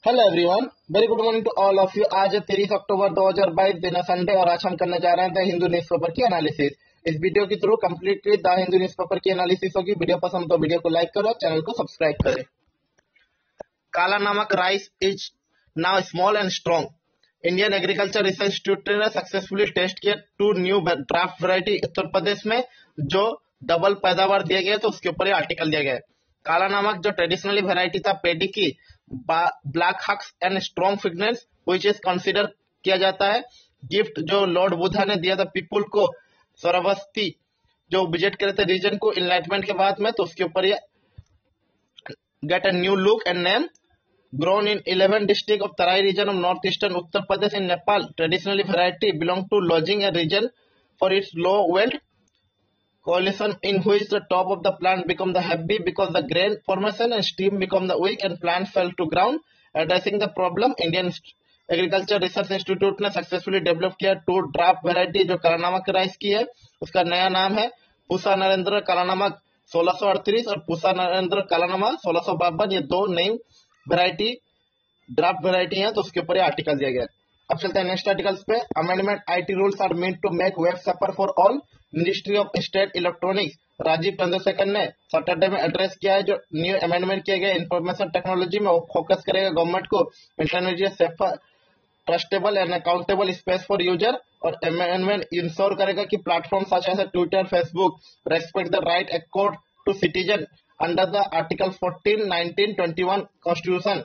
Hello everyone, very good morning to all of you. आज है 30 अक्टूबर 2022, दिन है संडे, और आज हम करने जा रहे हैं द हिंदू न्यूज़पेपर की एनालिसिस। इस वीडियो के through completely the Hindu newspaper की एनालिसिस होगी। वीडियो पसंद तो वीडियो को लाइक करो, चैनल को सब्सक्राइब करें। काला नमक rice is now small and strong. Indian agriculture research institute ने सक्सेसफुली टेस्ट किया 2 new draft variety Uttar Pradesh में, जो डबल पैदावार दिए गए, तो उसके ऊपर ये आर्टिकल दिया गया है। काला नमक जो ट्रेडिशनली वैरायटी था पेडी की, ब्लैक हक्स एंड स्ट्रॉन्ग फिगनेस विच इज कंसिडर किया जाता है। गिफ्ट जो लॉर्ड बुद्धा ने दिया था पीपुल को, सरस्वती जो विजिट करे थे रीजन को इनलाइटमेंट के बाद में, तो उसके ऊपर ये get a new look and name. Grown in 11 districts of Tarai region of northeastern Uttar Pradesh in Nepal, traditionally variety belong to lodging a region for its low wilt coalition in which the top of the plant become the heavy because the grain formation and steam become the weak and plant fell to ground. Addressing the problem, Indian agriculture research institute ने successfully develop किया 2 draft variety जो काला नमक rice की है। उसका नया नाम है पूसा नरेंद्र काला नमक 1638 और पूसा नरेंद्र काला नमक 1652। ये 2 नई वैरायटी ड्राफ्ट वैरायटी है, तो उसके ऊपर ये आर्टिकल दिया गया। अब चलते हैं नेक्स्ट आर्टिकल्स पे। Amendment IT rules are meant to make web safer for all. Ministry of state electronics Rajeev Chandrashekhar ने सैटरडे में एड्रेस किया है। जो न्यू अमेंडमेंट किए गए इंफॉर्मेशन टेक्नोलॉजी में, वो फोकस करेगा गवर्नमेंट को internet safer, trustable and accountable space for user, और अमेंडमेंट इंश्योर करेगा कि platform such as Twitter, Facebook respect the right accord to citizen under the article 14, 19, 21 constitution.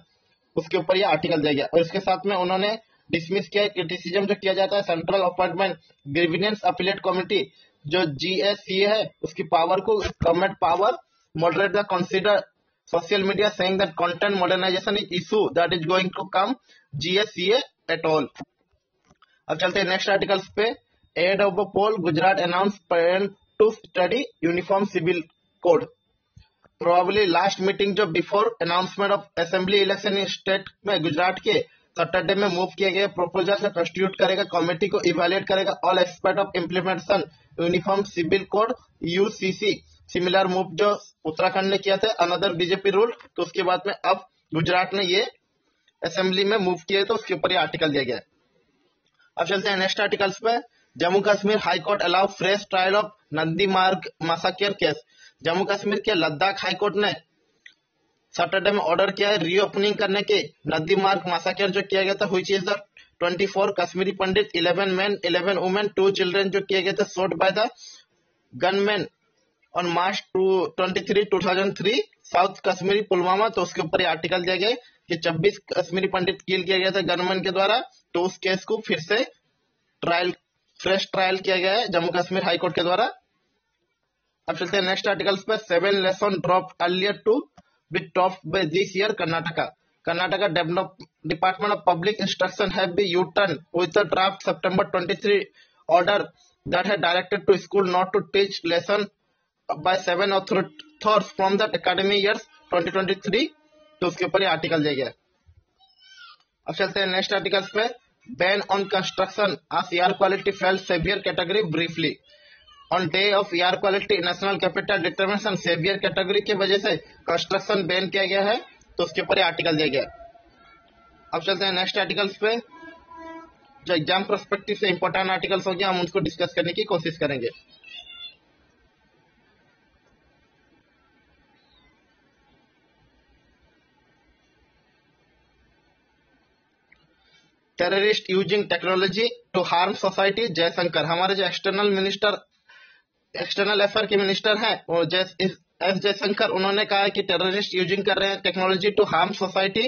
उसके ऊपर ये आर्टिकल दिया गया। और इसके साथ में उन्होंने डिसमिस किया क्रिटिसिज्म जो किया जाता है central appointment grievance appellate committee जो जीएससी है, उसकी पावर को government power moderate the consider social media saying that content modernization is issue that is going to come GSCA at all. अब चलते हैं नेक्स्ट आर्टिकल्स पे। Ahead of a poll, Gujarat announce plan to study uniform civil code. Probably last meeting जो before announcement of assembly election in state में गुजरात के Saturday में move किए गए प्रपोजल से कंस्टिट्यूट करेगा कमेटी को इवेल्युएट करेगा all aspect of implementation uniform civil code UCC. Similar move जो उत्तराखंड ने किया था अनदर बीजेपी रूल, तो उसके बाद में अब गुजरात ने ये असेंबली में मूव किया, तो उसके ऊपर ये आर्टिकल दिया गया। अब चलते हैं नेक्स्ट आर्टिकल्स पे। Jammu Kashmir high court allow fresh trial of Nandi मार्ग मैसाकर केस। जम्मू कश्मीर के लद्दाख हाई कोर्ट ने सैटरडे में ऑर्डर किया है रीओपनिंग करने के नंदी मार्ग मैसाकर जो किया गया था, which is the 24 Kashmiri Pandit, 11 men, 11 women, 2 children जो किए गए थे shot by the gunman on March 23, 2003 south Kashmiri Pulwama. तो उसके ऊपर ये आर्टिकल दिया गया कि 26 कश्मीरी पंडित किल किया गया था गनमैन के द्वारा, तो उस केस को फिर से फ्रेश ट्रायल किया गया है जम्मू कश्मीर हाई कोर्ट के द्वारा। अब चलते हैं नेक्स्ट आर्टिकल्स पर। 7 lesson drop earlier to be top by this year Karnataka. Karnataka department of public instruction have be U turn with the draft September 23 order that had directed to school not to teach lesson by 7 authors from the academy years 2023। तो उसके ऊपर ये article दिया गया। अब चलते हैं next articles पे। Ban on construction as air quality fell severe category briefly. On day of air quality national capital determination severe category की वजह से कंस्ट्रक्शन बैन किया गया है, तो उसके ऊपर ये आर्टिकल दिया गया। अब चलते हैं नेक्स्ट आर्टिकल्स पे। जो एग्जाम पर्सपेक्टिव से इंपॉर्टेंट आर्टिकल्स हो गया, हम उनको डिस्कस करने की कोशिश करेंगे। Terrorist using technology to harm society, Jaishankar. हमारे जो एक्सटर्नल अफेयर के मिनिस्टर हैं वो एस जयशंकर, उन्होंने कहा है कि टेररिस्ट यूजिंग कर रहे हैं technology to harm society.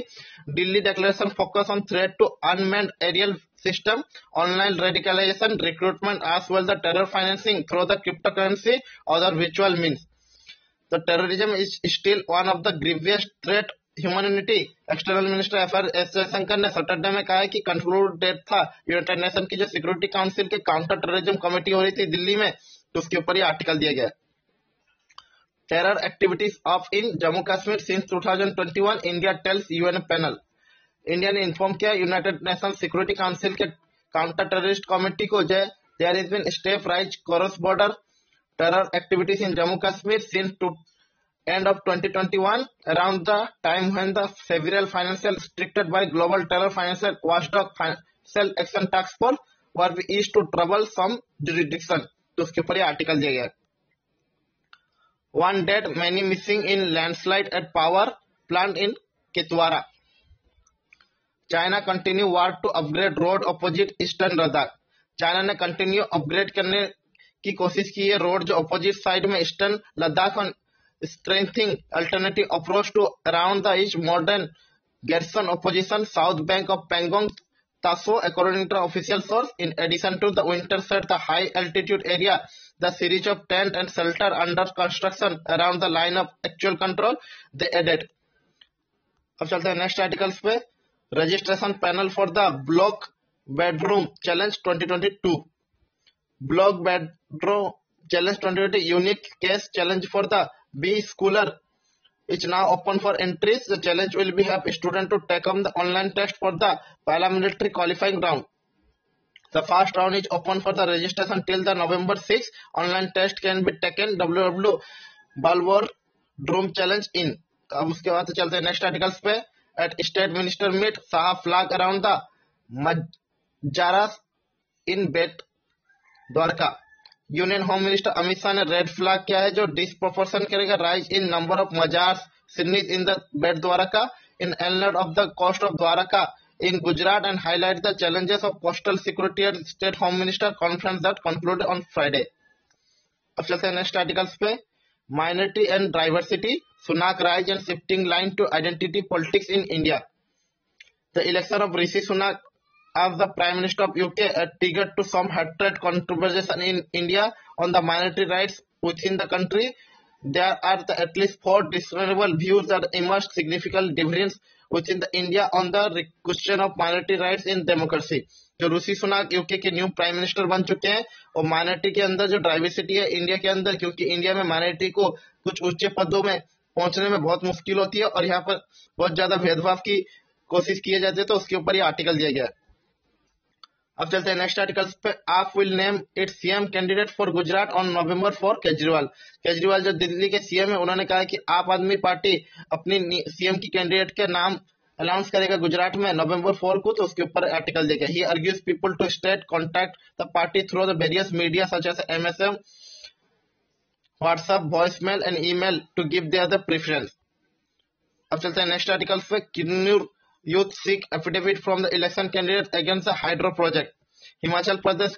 Delhi declaration focus on threat to unmanned aerial system, online radicalisation, recruitment as well the terror financing through the crypto currency और वर्चुअल मीन्स। तो terrorism is still one of the grievous threat humanity. External minister affair S Jaishankar ने Saturday में कहा है कि conclude date था United Nation की जो सिक्योरिटी काउंसिल के काउंटर टेररिज्म कमेटी हो रही थी दिल्ली में, तो उसके ऊपर ये आर्टिकल दिया गया। Terror activities of in Jammu Kashmir since 2021 India tells UN panel. India ने इन्फॉर्म किया यूनाइटेड नेशन सिक्योरिटी काउंसिल के काउंटर टेररिस्ट कमेटी को there is been step rise cross border terror activities in Jammu Kashmir since end of 2021, around the time when the several financial restricted by global terror financial watchdog financial action task force were used to trouble some jurisdiction. तो उसके ऊपर ये article दिया गया. One dead, many missing in landslide at power plant in Kitwara. China continue war to upgrade road opposite eastern Ladakh. China ने continue upgrade करने की कोशिश की है रोड जो अपोजिट साइड में ईस्टर्न लद्दाख और strengthening alternative approach to around the each modern garrison opposition south bank of Pangong Taso, according to official source. In addition to the winter set, the high altitude area, the series of tent and shelter under construction around the line of actual control, they added. अब चलते हैं next articles पे. Registration panel for the block bedroom challenge 2022. Block bedroom challenge 2020 unique case challenge for the B schooler is now open for entries. The challenge will be have student to take on the online test for the paramilitary qualifying round. The first round is open for the registration till the November 6. Online test can be taken www.balwar.drum challenge in. अब उसके बाद चलते हैं next articles पे. At state minister meet Shah flag around the mazars in Bet Dwarka. Union home minister Amit Shah ने red flag किया है जो डिस्प्रोपोर्शन करेगा rise in number of mazars सिडनीज in the Bet Dwarka in island of the coast of Dwarka in Gujarat and highlight the challenges of coastal security at state home minister conference that concluded on Friday. अब चलते हैं next articles पे. Minority and diversity Sunak rise and shifting line to identity politics in India. The election of Rishi Sunak as the Prime Minister of UK triggered to some hatred conversation in India on the minority rights within the country. There are at least 4 discernible views that emerged significant difference within the India on the question of minority rights in democracy. जो ऋषि Sunak UK के new prime minister बन चुके हैं और minority के अंदर जो diversity है इंडिया के अंदर, क्योंकि इंडिया में माइनॉरिटी को कुछ उच्च पदों में पहुंचने में बहुत मुश्किल होती है और यहाँ पर बहुत ज्यादा भेदभाव की कोशिश की जाती है, तो उसके ऊपर ये आर्टिकल दिया गया है. अब चलते हैं नेक्स्ट आर्टिकल्स पे. आप will name it CM candidate for Gujarat on November 4. Kejriwal जो दिल्ली के सीएम है उन्होंने कहा कि आप आदमी पार्टी अपनी सीएम की कैंडिडेट के नाम अनाउंस करेगा गुजरात में नवंबर 4 को, तो उसके ऊपर आर्टिकल देगा. He argues people to state contact the party through the various media such as MSM, WhatsApp, voicemail and email to give their the preference. अब चलते हैं नेक्स्ट आर्टिकल्स पे. Kinnaur youth seek affidavit from the election candidate against the hydro project. Himachal Pradesh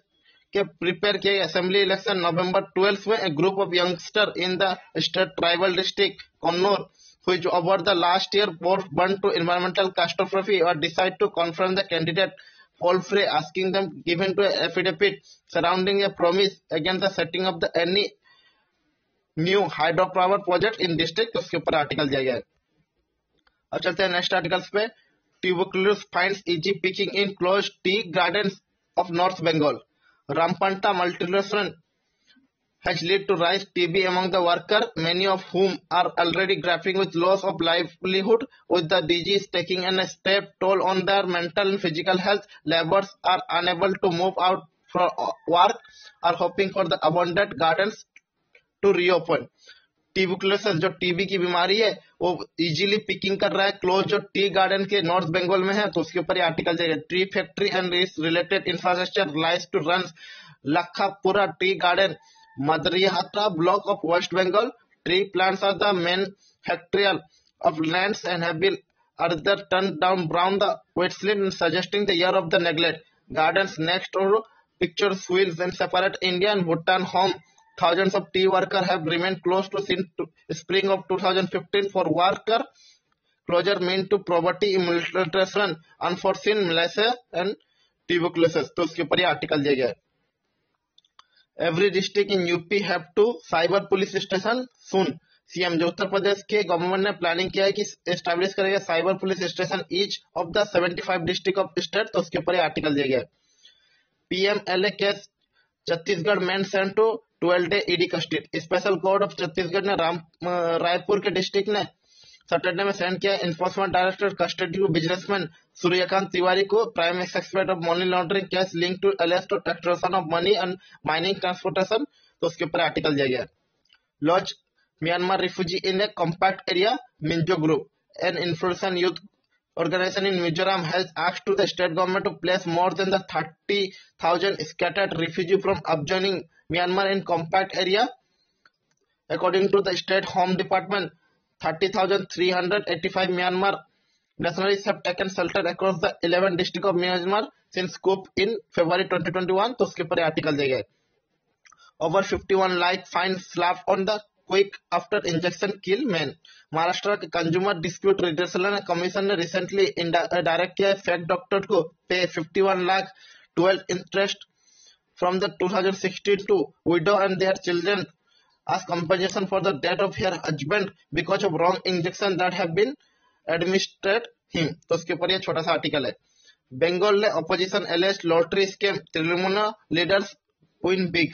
के prepare किए assembly election November 12 में a group of youngster in the state tribal district Kannur which over the last year both burned to environmental catastrophe or decide to confront the candidate fall free, asking them given to affidavit surrounding a promise against the setting of the any new hydropower project in district. उसके ऊपर article दिया गया है. अब चलते हैं next articles पे. Tuberculosis finds easy picking in closed tea gardens of North Bengal. Rampanta multiplication has led to rise TB among the workers, many of whom are already grappling with loss of livelihood. With the disease taking a step toll on their mental and physical health, laborers are unable to move out for work, are hoping for the abandoned gardens to reopen. Tuberculosis जो TB की बीमारी है वो easily picking कर रहा है close जो tea garden के नॉर्थ बंगाल में है, तो उसके ऊपर ये आर्टिकल चाहिए. Tree factory and related infrastructure lies to run Lakhapura tea garden, Madarihata block of west Bengal. Tree plants are the main फैक्ट्रियल of lands and have been either turned down brown the wetland, suggesting the year of the neglect. Gardens next to pictures wheels and separate India and Bhutan home. Thousands of tea workers have remained closed to since spring of 2015 for worker closure meant to poverty, malnutrition, unforeseen malaise and tuberculosis. तो उसके ऊपर ये article दिया गया है. Every district in UP have to cyber police station soon. CM जो उत्तर प्रदेश के government ने प्लानिंग किया है कि एस्टैब्लिश करेगा cyber police station each of the 75 district of state, तो उसके ऊपर ये आर्टिकल दिया गया है. PMLA case Chhattisgarh man sent to 12 day ED custody. Special court of Chhattisgarh ने रायपुर के डिस्ट्रिक्ट ने सैटरडे में सेंड किया enforcement director custody to businessman Suryakant Tiwari को prime suspect of money laundering case link to alias to extraction of money and mining transportation, तो उसके ऊपर article दिया गया है. लॉज Myanmar refugee in a compact area. Minjo Group, an influential youth organization in Mizoram, has asked to the state government to place more than the 30,000 scattered refugees from adjoining Myanmar in compact area. According to the State Home Department, 30,385 Myanmar nationalists have taken shelter across the 11 districts of Myanmar since coup in February 2021. तो उसके ऊपर article दिया गया. Over 51 lakh fine slapped on the quick after injection kill man. Maharashtra के consumer dispute redressal commission ने recently direct किया fake doctor को पे 51 lakh 12 interest from the 2016 to widow and their children as compensation for the death of her husband because of wrong injection that have been administered him. तो उसके ऊपर ये छोटा सा आर्टिकल है. बंगाल ने opposition alleged lottery scam, Trinamool leaders win big.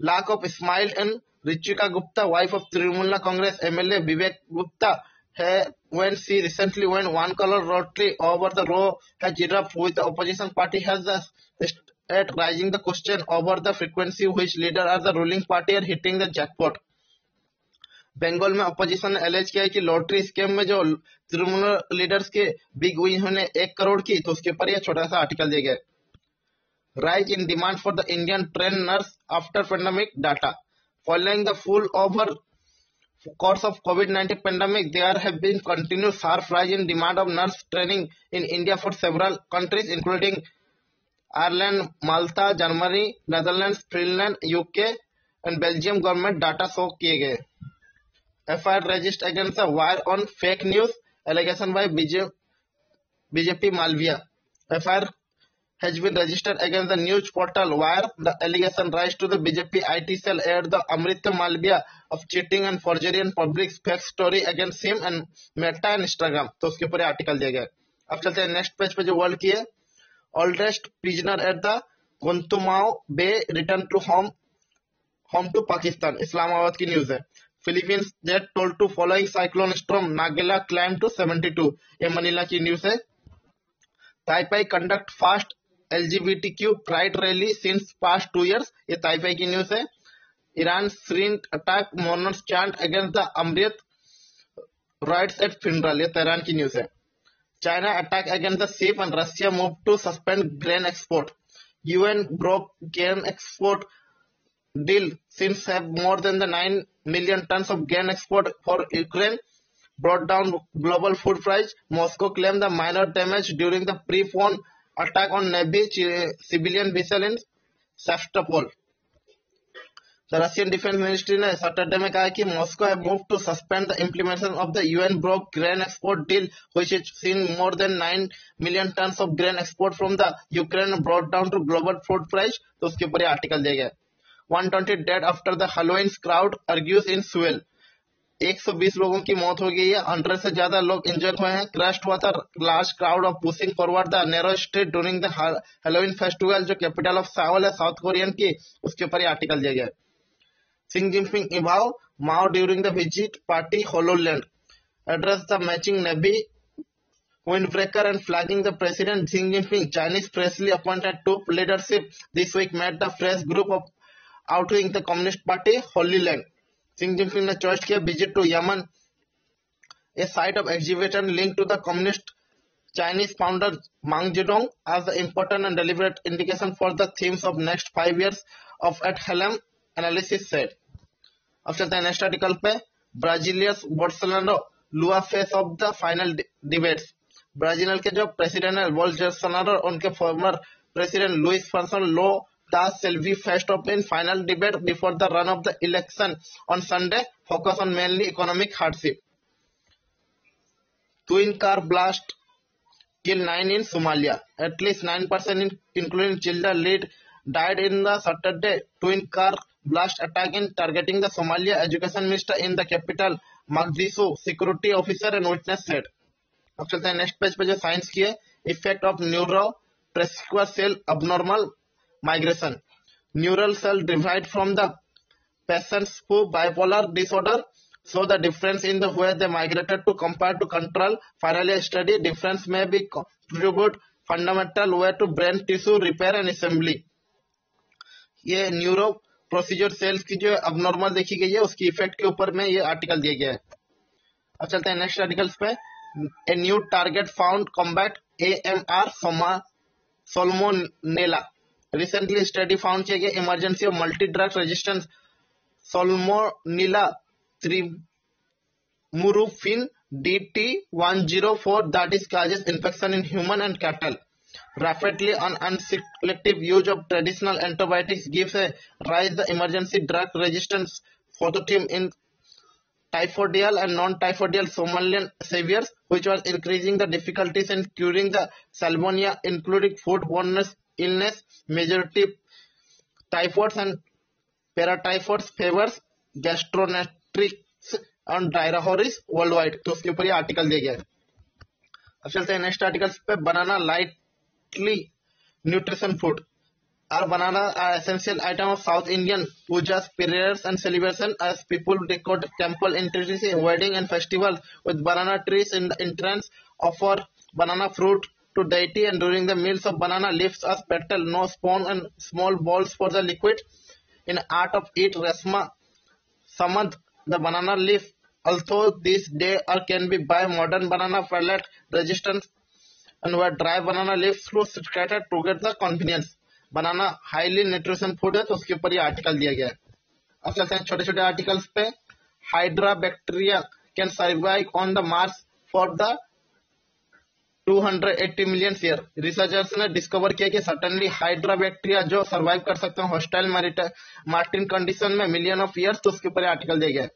Lack of Ismail and Richika Gupta, wife of Trinamool Congress MLA Vivek Gupta, when she recently won one color lottery over the row has erupted with the opposition party has at raising the question over the frequency which leader are the ruling party are hitting the jackpot. Bengal में opposition ने alleged किया है कि lottery scam में जो Trinamool leaders के big win होने 1 करोड़ की, तो उसके ऊपर यह छोटा सा आर्टिकल दिया गया. Rise in demand for the Indian trained nurse after pandemic data. Following the full over course of COVID-19 pandemic, there have been continuous sharp rise in demand of nurse training in India for several countries, including Ireland, Malta, Germany, Netherlands, Finland, UK, and Belgium. Government data show किए गए. FIR registered against the wire on fake news allegation by BJP Malviya. FIR has been registered against the news portal Wire. The allegation rise to the BJP IT cell aired the Amrita Malviya of cheating and forgery and public fake story against him and Meta and Instagram. तो उसके ऊपर article दिया गया. अब चलते हैं next page पे जो वर्ल्ड की है. Oldest prisoner at the Guantanamo Bay returned to home to Pakistan. Islamabad की न्यूज है. Philippines jet told to following cyclone storm Nagila climbed to 72. ये मनीला की न्यूज है. Taipei conduct fast LGBTQ pride rally since past 2 years. ये ताइपाई की news है. Iran Syrian attack mourners chant against the Amrit riots at funeral. ये Tehran की news है. China attack against the ship and Russia moved to suspend grain export. UN broke grain export deal since have more than the 9 million tons of grain export for Ukraine brought down global food price. Moscow claimed the minor damage during the pre-phone attack on Navy civilian vessel in Sevastopol. The Russian Defense Ministry ने Saturday में कहा कि Moscow have moved to suspend the implementation of the UN broke grain export deal, which has seen more than 9 million tons of grain export from the Ukraine brought down to global food price. तो उसके ऊपर article दिया गया. 120 dead after the Halloween crowd argues in Seoul. 120 लोगों की मौत हो गई है. 100 से ज्यादा लोग इंजर्ड हुए हैं. क्रैश हुआ था large crowd of pushing forward the narrow street during the Halloween festival, जो कैपिटल ऑफ साउल है साउथ कोरियन की. उसके ऊपर आर्टिकल दिया गया. Xi Jinping evow Mao during the visit party Hololand. Address the matching Navy windbreaker and flagging the president. Xi Jinping, Chinese freshly appointed top leadership this week met the fresh group of outwing the Communist Party Holy Land. Xi Jinping ने choice किया visit to Yemen, a site of exhibition linked to the communist Chinese founder Mao Zedong as the important and deliberate indication for the themes of next 5 years of at Helm analysis said. अब चलते हैं next article पे. ब्राजीलियस Bolsonaro लुआ face of the final debates. Brazil के जो president है Bolsonaro, उनके former president Louis Fernando लो दा Silvi faced of in final debate before the run of the election on Sunday, focus on mainly economic hardship. Twin car blast kill 9 in Somalia. At least 9 persons, including children, died in the Saturday twin car blast attack in targeting the Somalia education minister in the capital Mogadishu, security officer and witness said. अब चलते हैं next page पे जो science की है. Effect of न्यूरोट्रेसिक्वा cell abnormal migration. Neural cell derived from the patients who bipolar disorder so the difference in the way they migrated to compare to control. Finally, a study difference may be contribute fundamental way to brain tissue repair and assembly. ये neuro procedure sales की जो abnormal देखी गई है उसकी effect के ऊपर में ये आर्टिकल दिया गया है। अब चलते हैं नेक्स्ट आर्टिकल्स पे। A new target found combat AMR salmonella. Recently study found किया गया emergency of multi drug resistance salmonella Murufin DT104 that is causes infection in human and cattle. Rapidly and unselective use of traditional antibiotics gives a rise the emergency drug resistance pathogen in typhoidal and non-typhoidal Somalian saviors, which was increasing the difficulties in curing the salmonella, including foodborne illness. Majority typhoids and paratyphoids favors gastroenteritis और डायराहोरिस world wide. तो उसके ऊपर ये article दिया गया है। अब चलते हैं नेक्स्ट आर्टिकल्स पे। Banana lightly nutrition food are banana are essential item of south Indian pujas periods and celebration as people decorate temple introduce wedding and festival with banana trees in the entrance offer banana fruit to deity and during the meals of banana leaves as petal no spawn and small balls for the liquid. In art of eat Resma Samad the banana leaf, although this day or can be by modern banana pellet resistance and where dry banana leaves to scattered to get the convenience. Banana highly nutrition food है तो उसके ऊपर ये article दिया गया है। अब चलते हैं छोटे छोटे आर्टिकल्स पे। Hydra bacteria can survive on the Mars for the 280 million year. Researchers ने डिस्कवर किया कि सर्टेनली हाइड्रा बैक्टीरिया जो सर्वाइव कर सकते हैं हॉस्टाइल मार्टिन कंडीशन में मिलियन ऑफ ईयर्स, तो उसके ऊपर आर्टिकल दिया गया।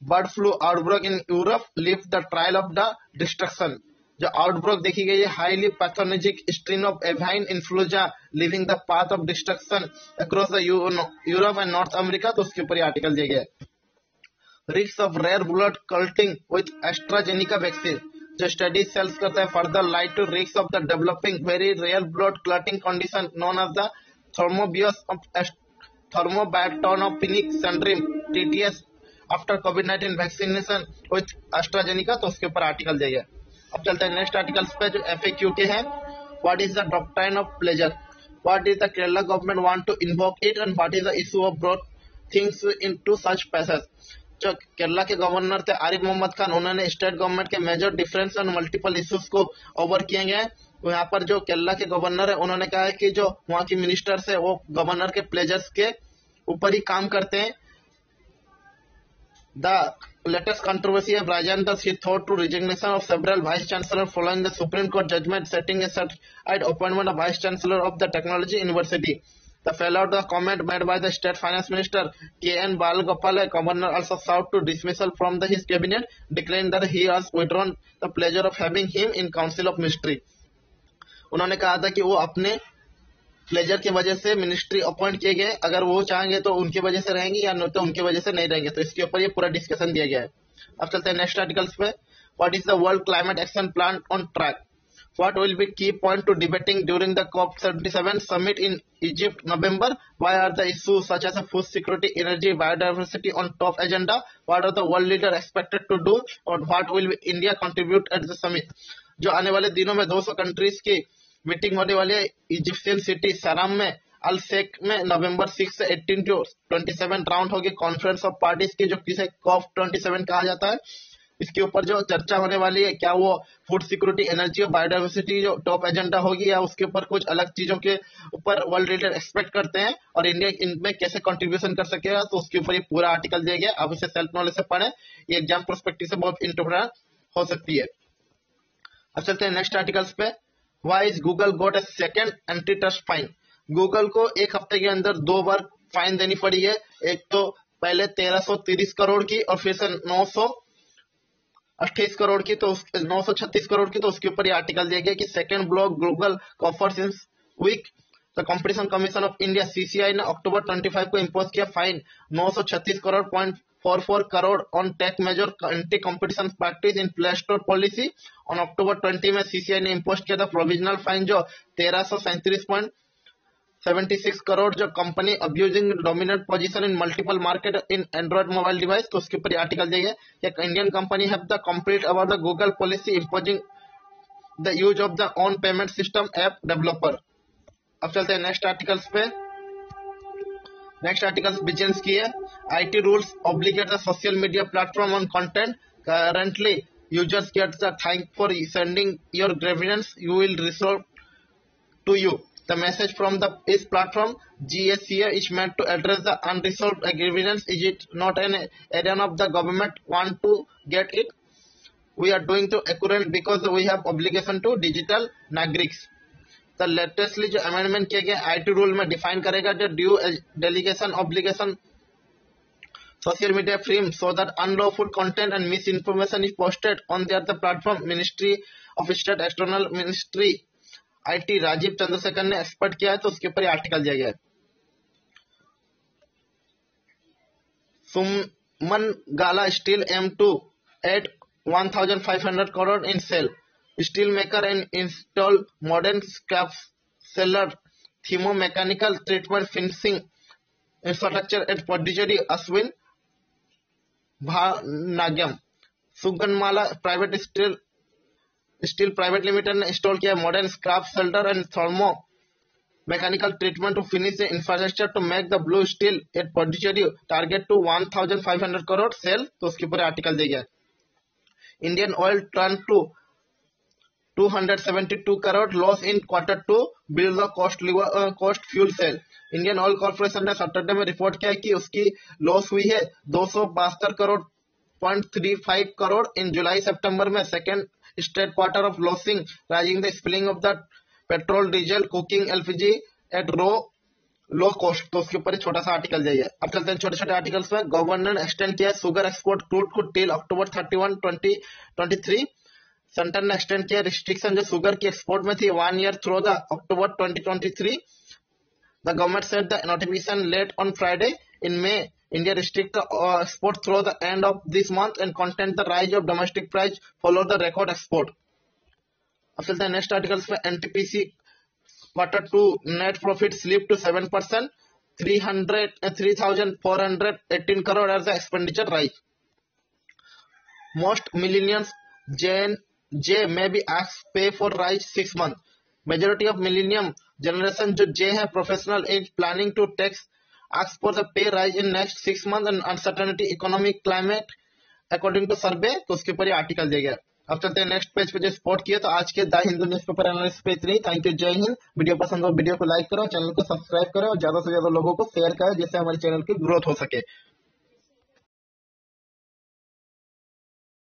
Bird flu outbreak in Europe live the trial of the destruction. जो आउटब्रेक देखी गई है highly pathogenic strain of avian influenza living the path of destruction across the Europe and north America, तो उसके ऊपर आर्टिकल दिया गया। Risk of rare blood clotting with AstraZeneca vaccine. जो स्टडी सेल्स करता है further light to risk of the developing very rare blood clotting condition known as the thrombocytopenic syndrome TTS after कोविड-19 vaccination with AstraZeneca, तो उसके ऊपर article दिया गया। अब चलते हैं नेक्स्ट आर्टिकल्स पे जो FAQ के हैं। What is the doctrine of pleasure, what is the Kerala government want to invoke it and what is the issue of brought things into such passage. जो केरला के गवर्नर थे आरिफ मोहम्मद खान, उन्होंने स्टेट गवर्नमेंट के major difference और multiple issues को over किए गए। तो यहाँ पर जो केरला के गवर्नर है उन्होंने कहा है कि जो वहाँ की मिनिस्टर्स है वो गवर्नर के प्लेजर्स के ऊपर ही काम करते हैं। The latest controversy of Rajendra he thought to resignation of several vice chancellors following the Supreme Court judgment setting a certified appointment of vice chancellor of the Technology University. The followed the comment made by the state finance minister KN Balagopal. A governor also sought to dismissal from his cabinet, declaring that he has withdrawn the pleasure of having him in council of ministry. उन्होंने कहा था कि वो अपने pleasure की वजह से ministry appoint किए गए, अगर वो चाहेंगे तो उनकी वजह से रहेंगे या तो उनकी वजह से नहीं रहेंगे। तो इसके ऊपर ये पूरा डिस्कशन दिया गया है। अब चलते हैं नेक्स्ट आर्टिकल्स पे। What is the world climate action plan on track, what will be key point to debating during the COP77 summit in Egypt November, why are the issues such as food security, energy, biodiversity on top agenda, what are the world leader expected to do और what will India contribute at the summit. जो आने वाले दिनों में 200 countries की meeting होने वाली है इजिप्शियन सिटी शराम में अल शेख में नवंबर 6 से 18 टू 27 राउंड होगी कॉन्फ्रेंस ऑफ पार्टीज की, जो किसे COP27 कहा जाता है। इसके ऊपर जो चर्चा होने वाली है क्या वो फूड सिक्योरिटी, एनर्जी और बायोडाइवर्सिटी जो टॉप एजेंडा होगी या उसके ऊपर कुछ अलग चीजों के ऊपर वर्ल्ड लीडर एक्सपेक्ट करते हैं और इंडिया इनमें कैसे कंट्रीब्यूशन कर सकेगा। तो उसके ऊपर ये पूरा आर्टिकल दिया गया। अब इसे सेल्फ नॉलेज से पढ़ें, ये एग्जाम पर्सपेक्टिव से बहुत इंटरेस्टिंग हो सकती है। अब चलते हैं नेक्स्ट आर्टिकल्स पे। Why is Google got a second antitrust fine? Google को एक हफ्ते के अंदर 2 बार फाइन देनी पड़ी है। एक तो पहले 1330 करोड़ की और फिर से 928 करोड़ की, तो 936 करोड़ की। तो उसके ऊपर ये आर्टिकल दिया गया कि second block Google offers in week the competition commission of India CCI ने अक्टूबर 25 को इम्पोज किया fine 936 crore 44 crore on tech major anti competition practice in play store policy. On October 20 में CCI ने इम्पोज किया था प्रोविजनल फाइन जो 1337.76 करोड़, जो company abusing dominant position in multiple market in Android mobile device. तो उसके ऊपर आर्टिकल दिया गया कि Indian company have the complete about the Google policy imposing the use of the on payment system app developer. अब चलते हैं next articles पे। Next article begins here. IT rules obligate the social media platform on content. Currently, users get the thank for sending your grievance. You will resolve to you. The message from the is platform GSCA is meant to address the unresolved grievance. Is it not an area of the government want to get it? We are doing to accurate because we have obligation to digital नागरिक्स. The latestly जो amendment किया गया IT rule में define करेगा जो due delegation obligation social media frame so that unlawful content and misinformation is posted on the platform. Ministry of State External Ministry IT राजीव चंद्रशेखर ने expert किया है तो उसके ऊपर आर्टिकल दिया गया है. सुमन गाला steel M2 at 1,500 crore in sale. Steel maker and install modern scrap seller thermomechanical treatment finishing infrastructure at Pondicherry. Ashwin Bhanagyam Suganmala private steel private limited ने इंस्टॉल किया modern scrap shelter and thermo mechanical treatment to finish the infrastructure to make the blue steel at Pondicherry target to 1,500 crore sale. तो उसके ऊपर article दिया गया. Indian Oil turn to 272 crore loss in Q2 bill the cost fuel sale. Indian Oil Corporation ने Saturday में report किया कि उसकी लॉस हुई है 272 करोड़ इन जुलाई सितंबर में. Second straight quarter of losing rising the spilling of the petrol diesel cooking LPG at low cost. तो उसके ऊपर छोटा सा आर्टिकल जाइए. अब चलते हैं छोटे छोटे आर्टिकल्स में. गवर्नमेंट ने एक्सटेंड किया शुगर एक्सपोर्ट क्रूड टिल अक्टूबर 31, 2023. सेंटर ने एक्सटेंड किया रिस्ट्रिक्शन जो शुगर की एक्सपोर्ट में थी 1 year through the October 2023. The government said the notification late on Friday. In May, India restrict the export through the end of this month and content the rise of domestic price follow the record export. अब चलते हैं next articles में. NTPC Q2 net profit slipped to 7%, 3,418 crore as the expenditure rise. Most millennials J may be asked pay for rise 6 months. Majority of millennium generation जो J है professional age planning to tax ask for the pay rise in next 6 months and uncertainty economic climate according to survey. तो उसके ऊपर ये article दिया गया. अब चलते हैं नेक्स्ट पेज पे जो स्पॉट किया. तो आज के द हिंदू न्यूज़पेपर एनालिसिस पे इतनी. Thank you. जय हिंद. वीडियो पसंद हो वीडियो को लाइक करो, चैनल को सब्सक्राइब करो, ज्यादा से ज्यादा लोगों को शेयर करो जिससे हमारे चैनल की ग्रोथ हो सके.